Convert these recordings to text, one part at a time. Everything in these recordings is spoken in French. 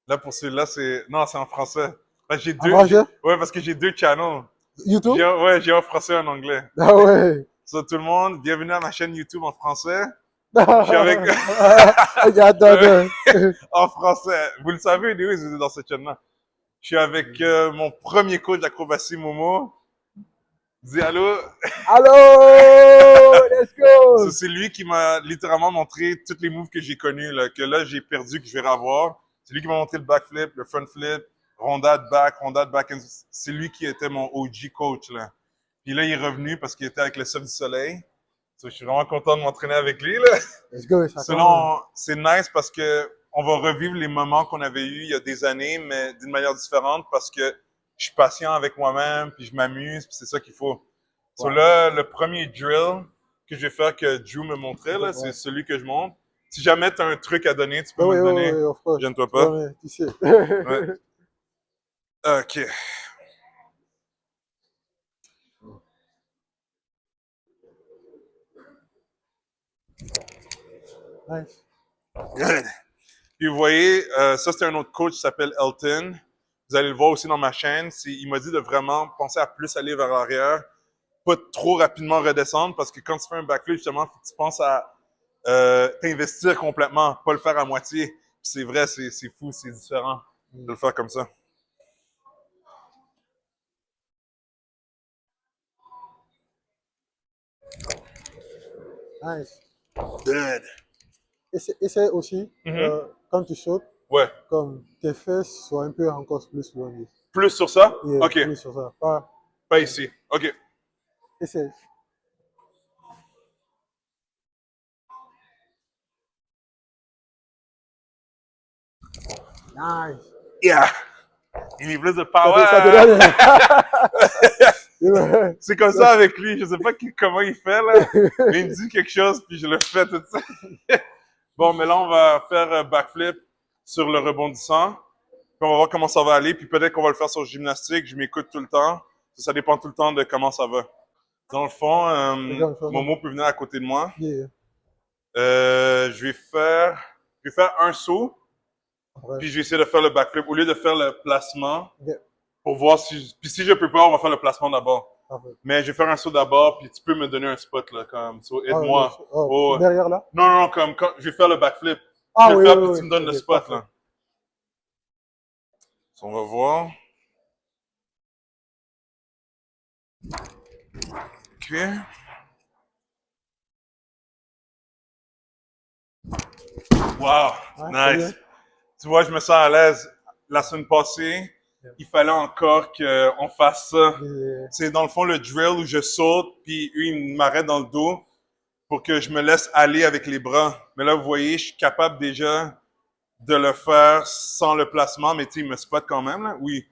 Là, pour celui-là, c'est... Non, c'est en français. Parce que En français? Ouais, parce que j'ai deux channels. YouTube? Ouais, j'ai en français et en anglais. Ah ouais. So, tout le monde, bienvenue à ma chaîne YouTube en français. Je suis avec... Attends, attends. en français. Vous le savez, oui, vous êtes dans cette chaîne-là. Je suis avec mon premier coach d'acrobatie, Momo. Dis allô. Allô, let's go. C'est lui qui m'a littéralement montré tous les moves que j'ai connus, là, que là, j'ai perdu, que je vais revoir. C'est lui qui m'a montré le backflip, le front flip, rondade back. C'est lui qui était mon OG coach, là. Puis là, il est revenu parce qu'il était avec le Cirque du Soleil. So, je suis vraiment content de m'entraîner avec lui, là. Let's go, ça commence. Sinon, c'est nice parce que on va revivre les moments qu'on avait eus il y a des années, mais d'une manière différente parce que je suis patient avec moi-même, puis je m'amuse, puis c'est ça qu'il faut. So Ouais. là, le premier drill que je vais faire que Drew me montrait, là, c'est Ouais. celui que je montre. Si jamais tu as un truc à donner, tu peux Ouais, me ouais, le ouais, donner. ouais, of course. Gêne-toi Ouais, pas. ouais, tu sais. Ouais. OK. Nice. Good. Puis vous voyez, ça c'est un autre coach qui s'appelle Elton. Vous allez le voir aussi dans ma chaîne. Il m'a dit de vraiment penser à plus aller vers l'arrière, pas trop rapidement redescendre parce que quand tu fais un backflip, justement, faut que tu penses à t'investir complètement, pas le faire à moitié. Puis c'est vrai, c'est fou, c'est différent de le faire comme ça. Nice. Good. Essaie aussi, Mhm. quand tu sautes, Ouais. comme tes fesses soient un peu encore plus loin. Plus sur ça? Yeah, OK. plus sur ça. Pas, Pas ici. OK. essaie. Nice. Yeah. Il met plus de Ça te power. donne. Ouais. C'est comme ça avec lui. Je sais pas comment il fait, là. Mais il me dit quelque chose, puis je le fais tout ça. Bon, mais là, on va faire backflip sur le rebondissant. Puis on va voir comment ça va aller. Puis peut-être qu'on va le faire sur le gymnastique. Je m'écoute tout le temps. Ça dépend tout le temps de comment ça va. Dans le fond, Regarde, ça, Momo peut venir à côté de moi. yeah. Je vais faire un saut. Après, Puis je vais essayer de faire le backflip. Au lieu de faire le placement, yeah. pour voir si... Puis si je peux pas, on va faire le placement d'abord. Après. Mais je vais faire un saut d'abord, puis tu peux me donner un spot, là, comme, so, Ah, aide-moi. Oh, derrière là? non, non, non, comme, quand, je vais faire le backflip. Je Ah vais le oui, faire, oui, puis oui. tu me donnes le Ok, spot, parfait. là. So, on va voir. OK. Wow, Ouais, c'est bien. nice. Tu vois, je me sens à l'aise. La semaine passée, Yeah. il fallait encore qu'on fasse ça. Yeah. C'est dans le fond le drill où je saute, puis lui, il m'arrête dans le dos pour que je me laisse aller avec les bras. Mais là, vous voyez, je suis capable déjà de le faire sans le placement, mais tu sais, il me spot quand même, là. Oui.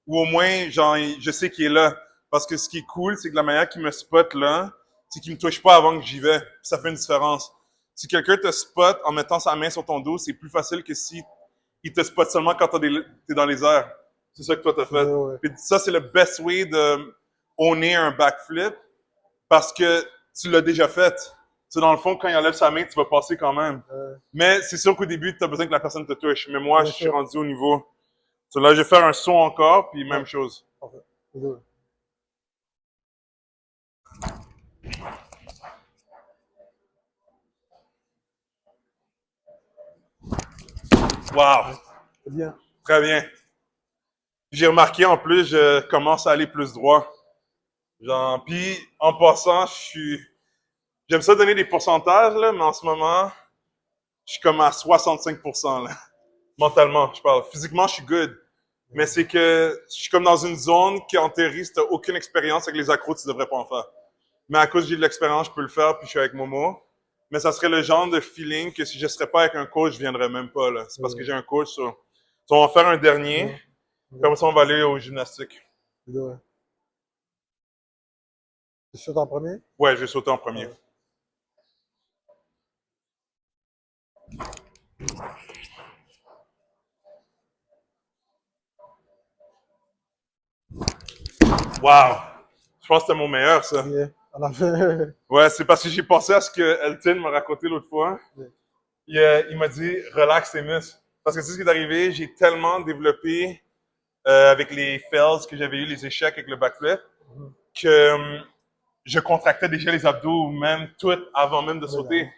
Ou au moins, genre, je sais qu'il est là. Parce que ce qui est cool, c'est que la manière qu'il me spot là, c'est qu'il me touche pas avant que j'y vais. Ça fait une différence. Si quelqu'un te spot en mettant sa main sur ton dos, c'est plus facile que si il te spot seulement quand t'es dans les airs. C'est ça que toi t'as C'est ça, fait. ouais. Puis ça, c'est le best way de owner un backflip parce que tu l'as déjà fait. C'est dans le fond, quand il enlève sa main, tu vas passer quand même. Mais c'est sûr qu'au début, tu as besoin que la personne te touche. Mais moi, Bien je suis sûr. rendu au niveau. So là, je vais faire un saut encore, puis Ouais, même chose. parfait. Désolé. Wow! Ouais, c'est bien. Très bien. J'ai remarqué en plus, je commence à aller plus droit. Genre, puis en passant, j'aime ça donner des pourcentages, là, mais en ce moment, je suis comme à 65%, là. Mentalement, je parle. Physiquement, je suis good. Mais c'est que je suis comme dans une zone qui, en théorie, si t'as aucune expérience avec les accros, tu devrais pas en faire. Mais à cause que j'ai de l'expérience, je peux le faire, puis je suis avec Momo. Mais ça serait le genre de feeling que si je serais pas avec un coach, je viendrais même pas, là. C'est parce que j'ai un coach, so on va faire un dernier. Bien. Comme Bien. ça, on va aller au gymnastique. Désolé. Tu sautes en premier? Ouais, je vais sauter en premier. Ouais. Wow! Je pense que c'était mon meilleur, ça. Yeah. On a fait. Ouais, c'est parce que j'ai pensé à ce que Elton m'a raconté l'autre fois. Yeah. Il m'a dit, relax tes muscles. Parce que tu sais ce qui est arrivé, j'ai tellement développé avec les fails que j'avais eu, les échecs avec le backflip, que je contractais déjà les abdos, même tout avant même de sauter.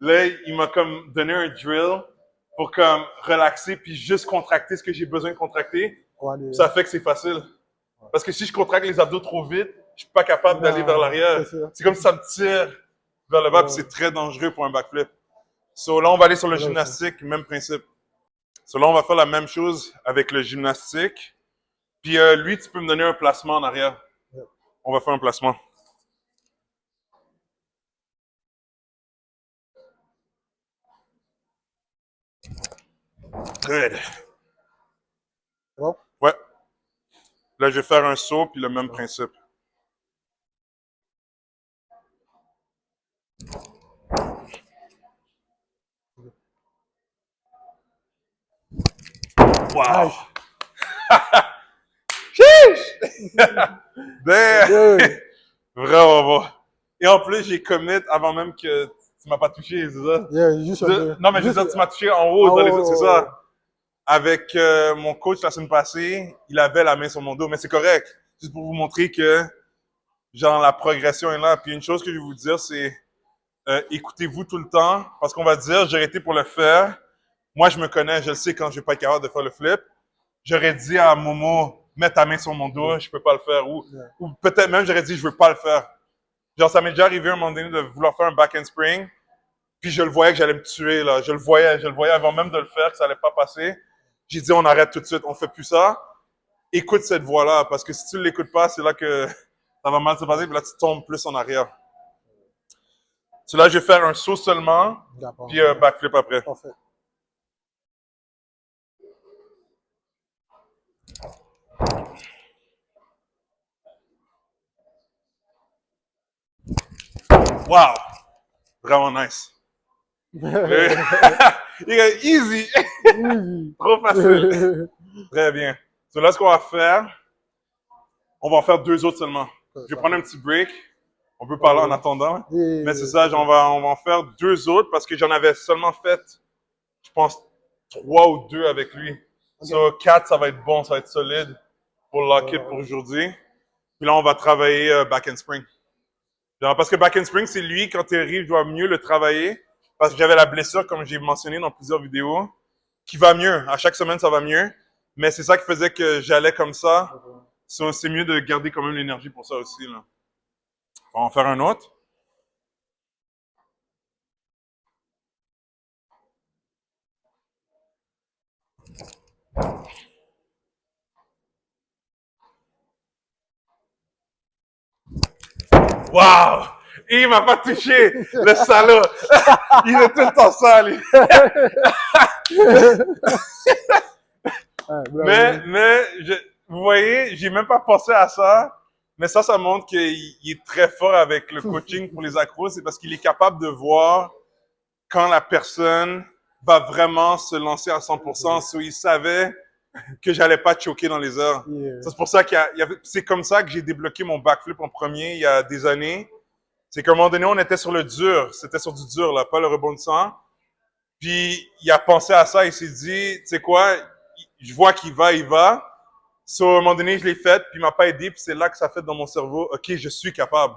Là, il m'a comme donné un drill pour comme relaxer puis juste contracter ce que j'ai besoin de contracter. Ça fait que c'est facile. Parce que si je contracte les abdos trop vite, je suis pas capable d'aller vers l'arrière. C'est comme si ça me tire vers le bas, puis c'est très dangereux pour un backflip. So là, on va aller sur le gymnastique, même principe. So là, on va faire la même chose avec le gymnastique. Puis lui, tu peux me donner un placement en arrière. On va faire un placement. Good. Bon? Ouais. Là, je vais faire un saut, puis le même principe. Wow! Chiche! Good. Vraiment bon. Et en plus, j'ai commit avant même que tu m'as pas touché, c'est ça? Yeah, juste un peu. Non, mais je veux dire, tu m'as touché en haut, dans les autres, c'est ça. Avec mon coach la semaine passée, il avait la main sur mon dos, mais c'est correct. Juste pour vous montrer que, genre, la progression est là. Puis une chose que je vais vous dire, c'est écoutez-vous tout le temps, parce qu'on va dire, j'ai été pour le faire. Moi, je me connais, je le sais quand je vais pas être capable de faire le flip. J'aurais dit à Momo, mets ta main sur mon dos, je peux pas le faire. Ou peut-être même, j'aurais dit, je veux pas le faire. Genre, ça m'est déjà arrivé à un moment donné de vouloir faire un back handspring, puis je le voyais que j'allais me tuer, là. Je le voyais avant même de le faire, que ça allait pas passer. J'ai dit, on arrête tout de suite, on fait plus ça. Écoute cette voix-là, parce que si tu l'écoutes pas, c'est là que ça va mal se passer, puis là, tu tombes plus en arrière. So là, je vais faire un saut seulement, puis un backflip après. Parfait. Wow! Vraiment nice. Easy! Trop facile. Très bien. So là, ce qu'on va faire, on va en faire 2 autres seulement. Je vais prendre un petit break. On peut parler en attendant. Mais c'est ça, on va en faire 2 autres parce que j'en avais seulement fait, je pense, 3 ou 2 avec lui. So 4, ça va être bon, ça va être solide pour lock it pour aujourd'hui. Puis là, on va travailler back handspring. Genre, parce que back handspring, c'est lui, quand il arrive, je dois mieux le travailler. Parce que j'avais la blessure, comme j'ai mentionné dans plusieurs vidéos, qui va mieux. À chaque semaine, ça va mieux. Mais c'est ça qui faisait que j'allais comme ça. So, c'est mieux de garder quand même l'énergie pour ça aussi. Là. On va en faire un autre. Wow! Et il m'a pas touché, le salaud! Il est tout le temps sale. Vous voyez, j'ai même pas pensé à ça. Mais ça montre qu'il est très fort avec le coaching pour les accros. C'est parce qu'il est capable de voir quand la personne va vraiment se lancer à 100%. So, il savait que j'allais pas choquer dans les heures. C'est pour ça c'est comme ça que j'ai débloqué mon backflip en premier il y a des années. C'est qu'à un moment donné, on était sur le dur. C'était sur du dur, là, pas le rebondissant. Puis, il a pensé à ça. Il s'est dit, tu sais quoi, je vois qu'il va, il va. So, à un moment donné, je l'ai fait, puis il m'a pas aidé. Puis c'est là que ça fait dans mon cerveau, OK, je suis capable.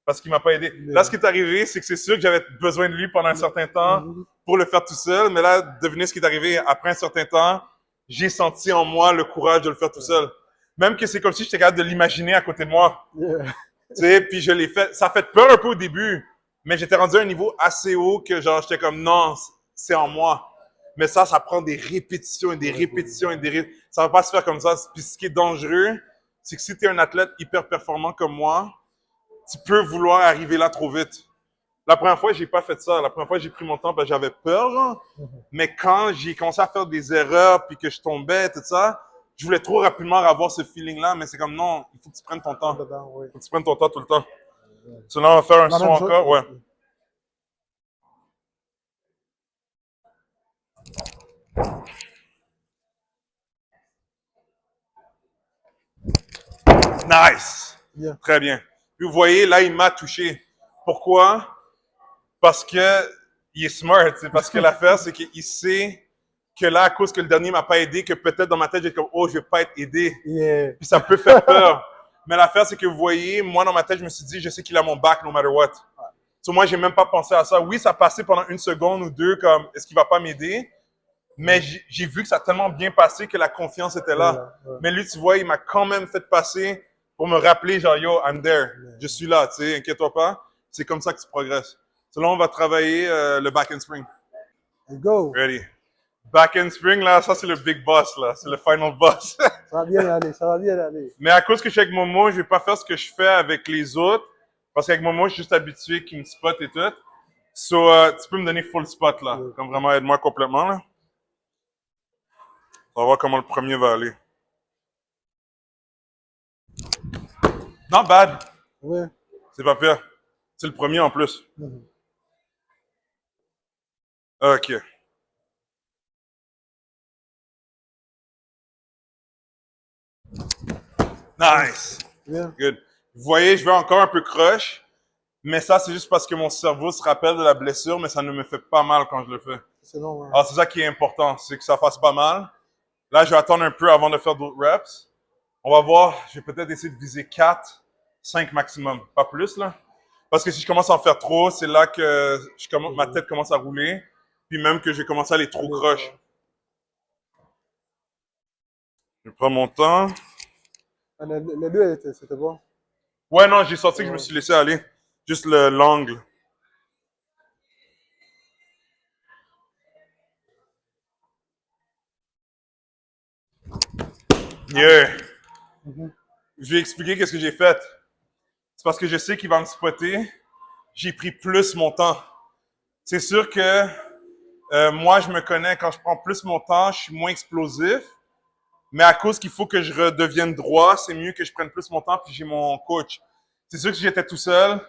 Parce qu'il m'a pas aidé. Là, ce qui est arrivé, c'est que c'est sûr que j'avais besoin de lui pendant un certain temps pour le faire tout seul. Mais là, devinez ce qui est arrivé. Après un certain temps, j'ai senti en moi le courage de le faire tout seul. Même que c'est comme si j'étais capable de l'imaginer à côté de moi. Tu sais, puis je l'ai fait. Ça a fait peur un peu au début, mais j'étais rendu à un niveau assez haut que genre j'étais comme non, c'est en moi. Mais ça prend des répétitions et des répétitions et des répétitions. Ça va pas se faire comme ça. Puis ce qui est dangereux, c'est que si tu es un athlète hyper performant comme moi, tu peux vouloir arriver là trop vite. La première fois, j'ai pas fait ça. La première fois, j'ai pris mon temps parce que j'avais peur. Genre. Mais quand j'ai commencé à faire des erreurs puis que je tombais, tout ça, je voulais trop rapidement avoir ce feeling-là, mais c'est comme non, il faut que tu prennes ton temps. Il faut que tu prennes ton temps tout le temps. Sinon, on va faire un son encore. Ouais. Nice! Très bien. Puis vous voyez, là, il m'a touché. Pourquoi? Parce que il est smart. C'est parce que l'affaire, c'est qu'il sait que là, à cause que le dernier m'a pas aidé, que peut-être dans ma tête, j'ai comme, oh, je vais pas être aidé. Yeah. Puis ça peut faire peur. Mais l'affaire, c'est que vous voyez, moi, dans ma tête, je me suis dit, je sais qu'il a mon back no matter what. So, moi, j'ai même pas pensé à ça. Oui, ça passait pendant une seconde ou deux, comme, est-ce qu'il va pas m'aider? Mais j'ai vu que ça a tellement bien passé que la confiance était là. Ouais. Mais lui, tu vois, il m'a quand même fait passer pour me rappeler, genre, yo, I'm there. Je suis là, tu sais, inquiète-toi pas. C'est comme ça que tu progresses. So, là, on va travailler le back and spring. Let's go. Ready. Back and spring, là, ça, c'est le big boss, là. C'est le final boss. Ça va bien aller, ça va bien aller. Mais à cause que je suis avec Momo, je vais pas faire ce que je fais avec les autres. Parce qu'avec Momo, je suis juste habitué qu'il me spot et tout. So, tu peux me donner full spot, là. Comme vraiment, aide-moi complètement, là. On va voir comment le premier va aller. Not bad. Ouais. C'est pas pire. C'est le premier en plus. OK. Nice. Bien. Good. Vous voyez, je vais encore un peu croche. Mais ça, c'est juste parce que mon cerveau se rappelle de la blessure, mais ça ne me fait pas mal quand je le fais. C'est normal. Alors, c'est ça qui est important, c'est que ça fasse pas mal. Là, je vais attendre un peu avant de faire d'autres reps. On va voir, je vais peut-être essayer de viser 4, 5 maximum, pas plus, là. Parce que si je commence à en faire trop, c'est là que ma tête commence à rouler, puis même que je vais commencer à aller trop croche. Je prends mon temps. Les deux, c'était bon. Ouais, non, j'ai sorti que je me suis laissé aller. Juste l'angle. Yeah. Je vais expliquer qu'est-ce que j'ai fait. C'est parce que je sais qu'il va me spotter. J'ai pris plus mon temps. C'est sûr que moi, je me connais, quand je prends plus mon temps, je suis moins explosif. Mais à cause qu'il faut que je redevienne droit, c'est mieux que je prenne plus mon temps, puis j'ai mon coach. C'est sûr que si j'étais tout seul,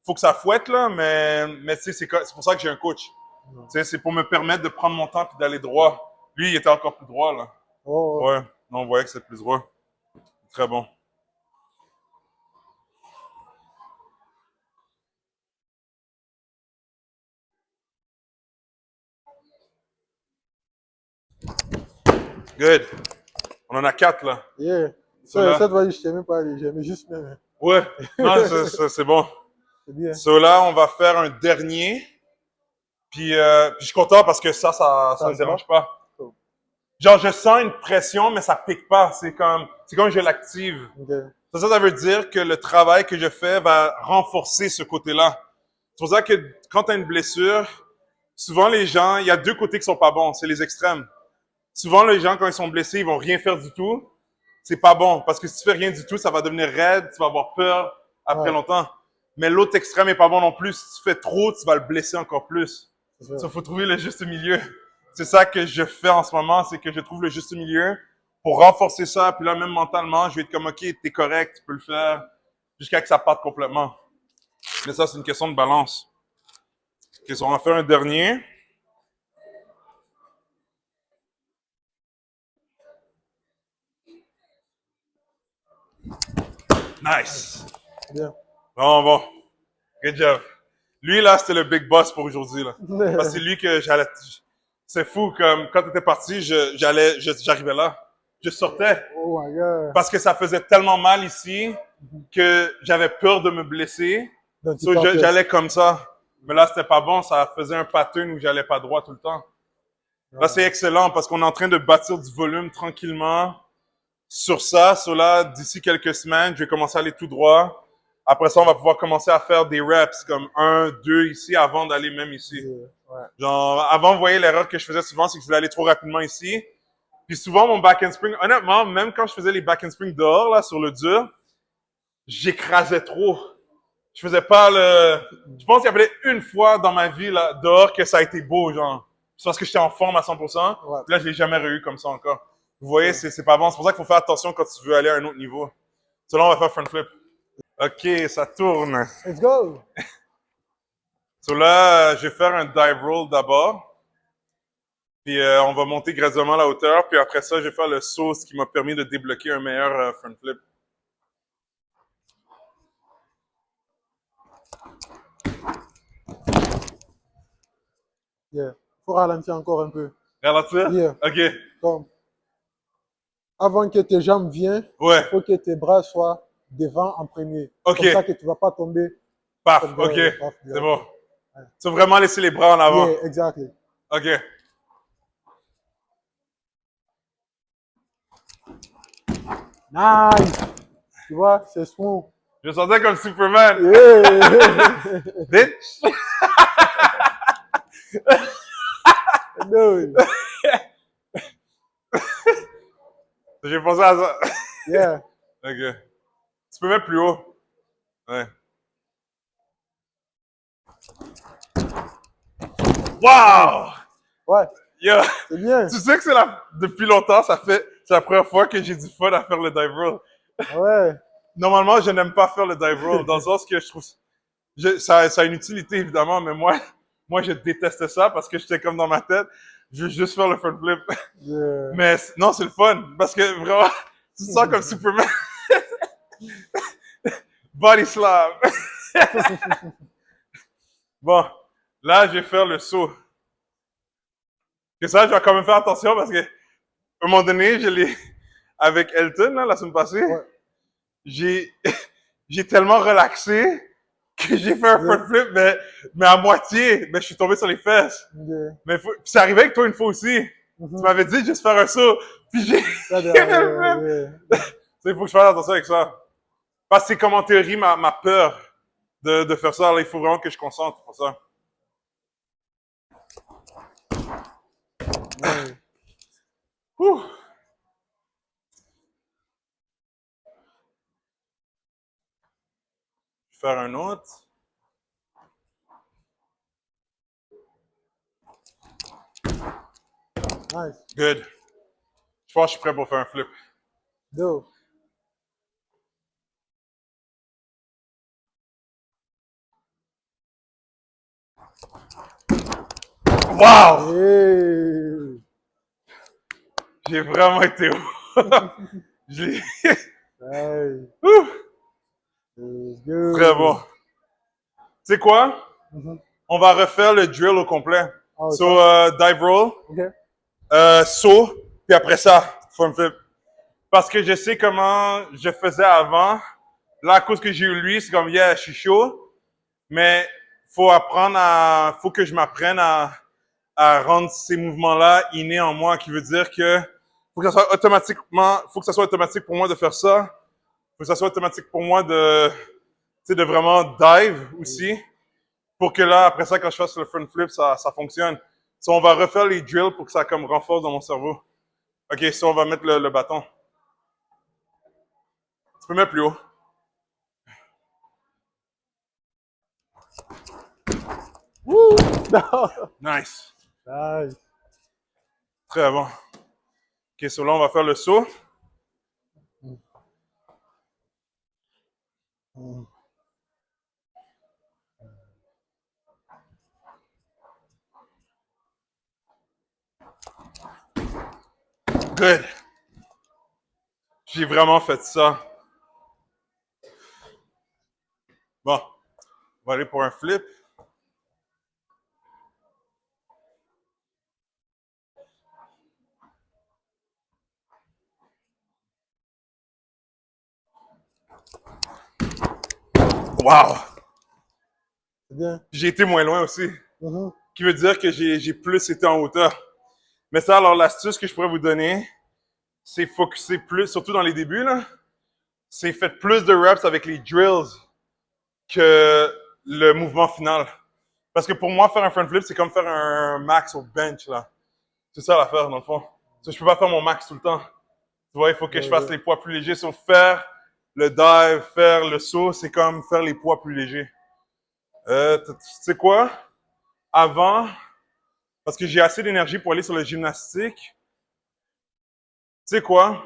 faut que ça fouette, là, mais tu sais, c'est pour ça que j'ai un coach. Tu sais, c'est pour me permettre de prendre mon temps puis d'aller droit. Lui, il était encore plus droit, là. Oh, Ouais, non, on voyait que c'est plus droit. Très bon. Good. On en a 4, là. yeah. Ceux-là. Cette fois, je t'ai même pas allé, j'aimais juste même. Ouais, non, c'est bon. C'est bien. Là, on va faire un dernier. Puis je suis content parce que ça me dérange pas. Cool. Genre, je sens une pression, mais ça pique pas. C'est comme je l'active. Okay. Ça veut dire que le travail que je fais va renforcer ce côté-là. C'est pour ça que quand tu as une blessure, souvent les gens, il y a deux côtés qui sont pas bons, c'est les extrêmes. Souvent les gens, quand ils sont blessés, ils vont rien faire du tout. C'est pas bon, parce que si tu fais rien du tout, ça va devenir raide, tu vas avoir peur après longtemps. Mais l'autre extrême est pas bon non plus. Si tu fais trop, tu vas le blesser encore plus. Il faut trouver le juste milieu. C'est ça que je fais en ce moment, c'est que je trouve le juste milieu pour renforcer ça. Puis là, même mentalement, je vais être comme, OK, t'es correct, tu peux le faire, jusqu'à que ça parte complètement. Mais ça, c'est une question de balance. OK, on va faire un dernier. Nice. Bien. Bon. Good job. Lui, là, c'était le big boss pour aujourd'hui, là. Parce que c'est lui que j'allais... C'est fou, comme quand tu étais parti, j'arrivais là. Je sortais. Oh my God. Parce que ça faisait tellement mal ici que j'avais peur de me blesser. Donc, tu So, partais. j'allais comme ça. Mais là, c'était pas bon. Ça faisait un pattern où j'allais pas droit tout le temps. Là, c'est excellent parce qu'on est en train de bâtir du volume tranquillement sur ça. So là, d'ici quelques semaines, je vais commencer à aller tout droit. Après ça, on va pouvoir commencer à faire des reps comme 1, 2 ici avant d'aller même ici. Ouais. Genre, avant, vous voyez, l'erreur que je faisais souvent, c'est que je voulais aller trop rapidement ici. Puis souvent, mon back and spring, honnêtement, même quand je faisais les back and spring dehors, là, sur le dur, j'écrasais trop. Je faisais pas le... Je pense qu'il y avait une fois dans ma vie, là, dehors, que ça a été beau, genre. C'est parce que j'étais en forme à 100%. Ouais. Là, je l'ai jamais eu comme ça encore. Vous voyez, c'est pas bon. C'est pour ça qu'il faut faire attention quand tu veux aller à un autre niveau. Là, on va faire front flip. OK, ça tourne. Let's go. Là, je vais faire un dive roll d'abord. Puis on va monter graduellement la hauteur. Puis après ça, je vais faire le saut, ce qui m'a permis de débloquer un meilleur front flip. Yeah. Faut ralentir encore un peu. Ralentir? Yeah. Ok. Comme, avant que tes jambes viennent, Ouais. il faut que tes bras soient devant en premier. Ok. Comme ça que tu ne vas pas tomber. Paf. Comme Ok. paf, C'est direct. bon. Ouais. Tu veux vraiment laisser les bras en avant. Yeah, exactly. Ok. Nice. Tu vois, c'est smooth. Je me sentais comme Superman. Yeah. Bitch. Dude. J'ai pensé à ça. Yeah. Ok. Tu peux mettre plus haut. Ouais. Wow! Ouais, Yo! c'est bien. Tu sais que depuis longtemps, c'est la première fois que j'ai du fun à faire le dive roll. Ouais. Normalement, je n'aime pas faire le dive roll, dans le sens que je trouve, ça a une utilité évidemment, mais moi, je détestais ça parce que j'étais comme dans ma tête, je veux juste faire le front flip. Yeah. Mais non, c'est le fun, parce que vraiment, tu te sens comme Superman. Body slam. Bon, là, je vais faire le saut. Que ça, je vais quand même faire attention parce que, à un moment donné, avec Elton, là, la semaine passée, Ouais. j'ai, j'ai tellement relaxé que j'ai fait un front flip, mais à moitié, je suis tombé sur les fesses. Yeah. Mais puis c'est arrivé avec toi une fois aussi. Tu m'avais dit juste faire un saut, puis j'ai Ça, fait le flip. yeah. Il faut que je fasse attention avec ça. Parce que c'est comme en théorie ma peur de faire ça. Là, il faut vraiment que je concentre pour ça. Ouais. Ouh. Je vais faire un autre. Nice. Good. Je pense que je suis prêt pour faire un flip. Dope. Wow! Hey. J'ai vraiment été haut. Je l'ai. Hey. Ouh. It's good. Très bon. Tu sais quoi? Mhm. On va refaire le drill au complet. Ah, So, dive roll, OK. saut, puis après ça, front flip. Parce que je sais comment je faisais avant. Là, à cause que j'ai eu lui, c'est comme, yeah, je suis chaud. Mais faut que je m'apprenne à rendre ces mouvements-là innés en moi, qui veut dire que faut que ça soit faut que ça soit automatique pour moi de faire ça. Faut que ça soit automatique pour moi de vraiment dive aussi. Pour que là, après ça, quand je fasse le front flip, ça fonctionne. So, on va refaire les drills pour que ça comme renforce dans mon cerveau. OK, so on va mettre le bâton. Tu peux mettre plus haut. Woo! Nice. Nice. Très bon. OK, so là, on va faire le saut. Mm. Good. J'ai vraiment fait ça. Bon, on va aller pour un flip. Wow! C'est bien. J'ai été moins loin aussi. Mhm. Qui veut dire que j'ai plus été en hauteur. Mais ça, alors, l'astuce que je pourrais vous donner, c'est focuser plus, surtout dans les débuts, là, c'est faites plus de reps avec les drills que le mouvement final. Parce que pour moi, faire un front flip, c'est comme faire un max au bench, là. C'est ça l'affaire, dans le fond. So, je peux pas faire mon max tout le temps. Tu vois, il faut que je fasse les poids plus légers. Sauf faire le dive, faire le saut, c'est comme faire les poids plus légers. Tu sais quoi? Avant, parce que j'ai assez d'énergie pour aller sur le gymnastique, tu sais quoi?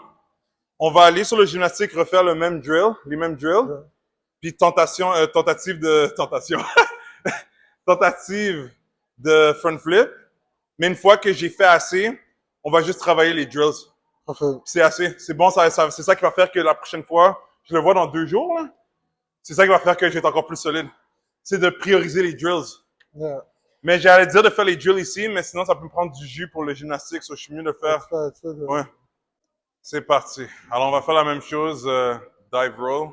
On va aller sur le gymnastique, refaire le même drill, les mêmes drills, Ouais. puis tentative de front flip. Mais une fois que j'ai fait assez, on va juste travailler les drills. Parfait. C'est assez. C'est bon, c'est ça qui va faire que la prochaine fois, je le vois dans 2 jours, là. C'est ça qui va faire que je vais être encore plus solide. C'est de prioriser les drills. Yeah. Mais j'allais dire de faire les drills ici, mais sinon ça peut me prendre du jus pour le gymnastique, so je suis mieux de faire. Ouais, c'est parti. Alors on va faire la même chose, dive roll.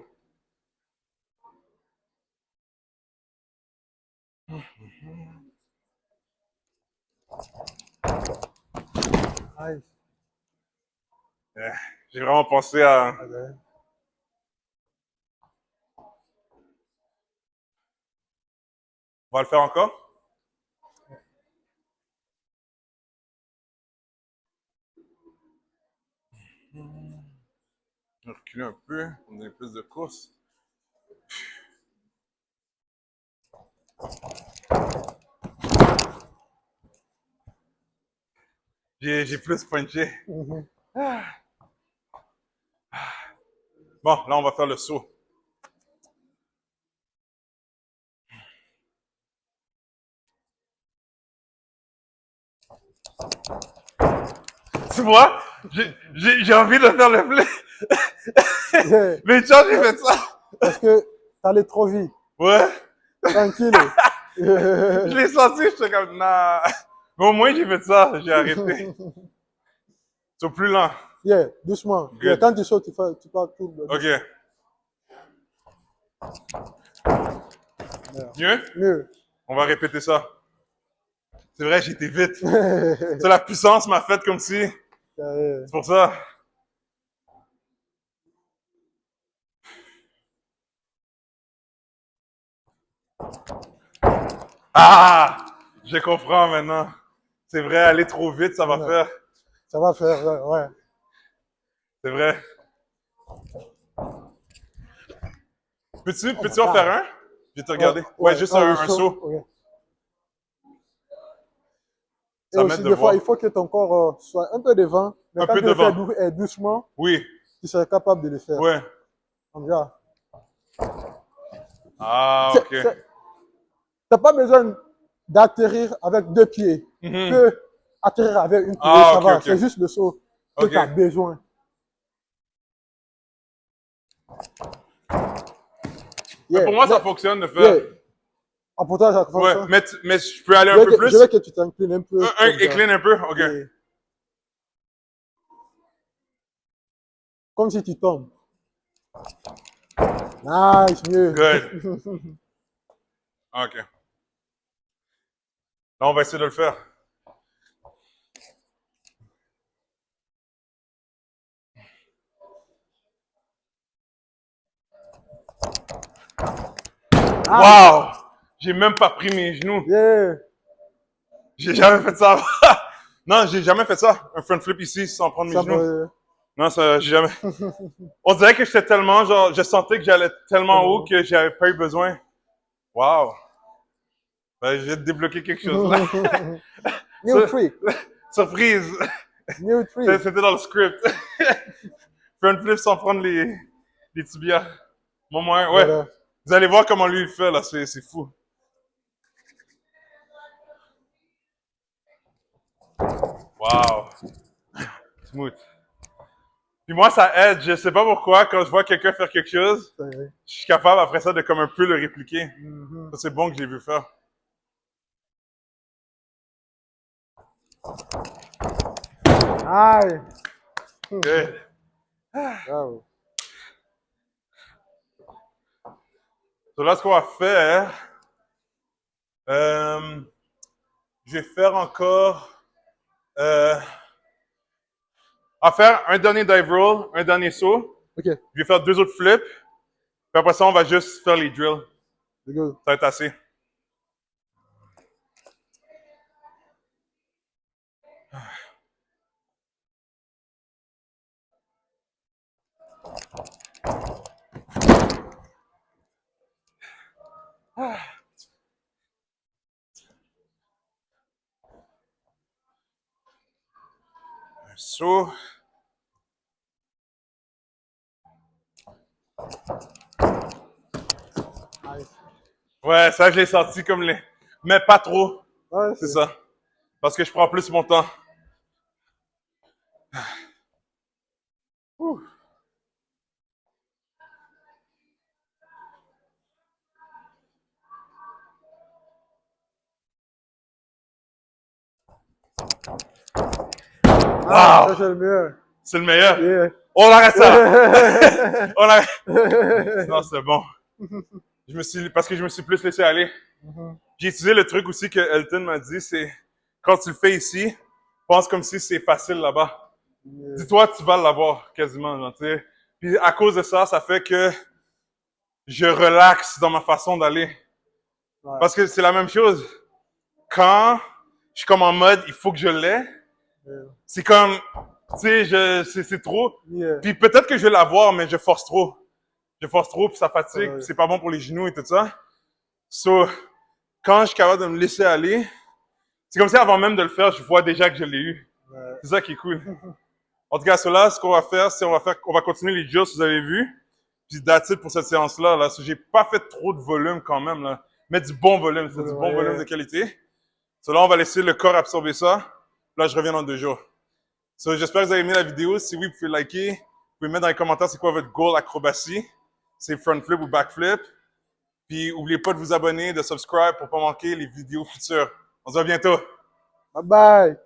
Nice. J'ai vraiment pensé à. Okay. On va le faire encore? Je vais reculer un peu, on a plus de course. J'ai plus punché. Mhm. Bon, là on va faire le saut. Tu vois, j'ai envie de faire le flip. Yeah. Mais tiens, j'ai fait ça. Parce que t'allais trop vite. Ouais. Tranquille. Je l'ai senti, j'étais comme, nah. Mais au moins, j'ai fait ça, j'ai arrêté. C'est plus lent. Yeah, doucement. Yeah, Good. quand tu sautes, tu pars tout OK. doucement. Yeah. Mieux? Mieux. On va répéter ça. C'est vrai, j'ai été vite. C'est la puissance m'a fait comme si. Yeah. C'est pour ça. Ah! Je comprends maintenant. C'est vrai, aller trop vite, ça va Yeah. faire. Ça va faire, ouais. C'est vrai. Oh my Peux-tu en God. faire un? Je vais te regarder. Ouais, juste Ah, le un saut. saut. Ok. Et Ça m'aide aussi, de des fois, voir. il faut que ton corps soit un peu devant. Mais Un quand peu tu le fais devant. doucement, Oui. tu serais capable de le faire. Ouais. Comme ça. Ah, C'est- OK. c'est- T'as pas besoin d'atterrir avec deux pieds. Tu Mhm. peux atterrir avec une pied, Ah, ça OK, va. OK. C'est juste le saut que tu as OK. besoin. Mais Yeah. pour moi, ça fonctionne de faire. Yeah. Ah, pour toi, ça Ouais, fonctionne. mais je peux aller un peu Je veux plus? que tu t'inclines un peu comme ça. Incline un peu? OK. Yeah. Comme si tu tombes. Nice, mieux. Good. OK. Là, on va essayer de le faire. Wow! J'ai même pas pris mes genoux. Yeah. J'ai jamais fait ça avant. Non, j'ai jamais fait ça. Un front flip ici sans prendre mes Ça genoux. peut. Non, ça, j'ai jamais. On dirait que j'étais tellement, genre, je sentais que j'allais tellement haut Comment? que j'avais pas eu besoin. Wow! Ben, je viens de débloquer quelque chose là. New trick. Surprise! New trick. C'était dans le script. Front flip sans prendre les tibias. Moi, ouais. Voilà. Vous allez voir comment lui il fait là, c'est fou. Wow! Smooth. Puis moi, ça aide. Je sais pas pourquoi, quand je vois quelqu'un faire quelque chose, Ouais. je suis capable après ça de comme un peu le répliquer. Mhm. Ça, c'est bon que j'ai vu faire. Aïe. Good. Bravo. Donc là, ce qu'on va faire, euh, je vais faire encore, on va faire un dernier dive roll, un dernier saut. Ok. Je vais faire deux autres flips. Puis après ça, on va juste faire les drills. Good. Ça va être assez. Un saut. Nice. Ouais, ça, je l'ai senti comme les. Mais pas trop. Ouais, C'est ça. Parce que je prends plus mon temps. Ouh. Ah, ça, Wow! c'est le meilleur. C'est le meilleur. Yeah. On arrête ça! On arrête. Non, c'est bon. Parce que je me suis plus laissé aller. J'ai utilisé le truc aussi que Elton m'a dit, c'est quand tu le fais ici, pense comme si c'est facile là-bas. Yeah. Dis-toi, tu vas l'avoir quasiment, genre, tu sais. Puis à cause de ça, ça fait que je relaxe dans ma façon d'aller. Ouais. Parce que c'est la même chose. Quand je suis comme en mode, il faut que je l'ai, Yeah. c'est comme, tu sais, c'est trop. Yeah. Puis peut-être que je vais l'avoir, mais je force trop. Je force trop, puis ça fatigue, Ouais. puis c'est pas bon pour les genoux et tout ça. So, quand je suis capable de me laisser aller, c'est comme si avant même de le faire, je vois déjà que je l'ai eu. Ouais. C'est ça qui est cool. En tout cas, cela, ce qu'on va faire, c'est on va continuer les drills, si vous avez vu. Puis that's it pour cette séance-là. Là. J'ai pas fait trop de volume quand même. Là. Mais du bon volume, c'est du bon Ouais. volume de qualité. Cela, on va laisser le corps absorber ça. Là, je reviens dans 2 jours. So, j'espère que vous avez aimé la vidéo. Si oui, vous pouvez liker. Vous pouvez mettre dans les commentaires c'est quoi votre goal acrobatie. C'est front flip ou back flip. Puis, n'oubliez pas de vous abonner, de subscribe pour pas manquer les vidéos futures. On se voit bientôt. Bye bye.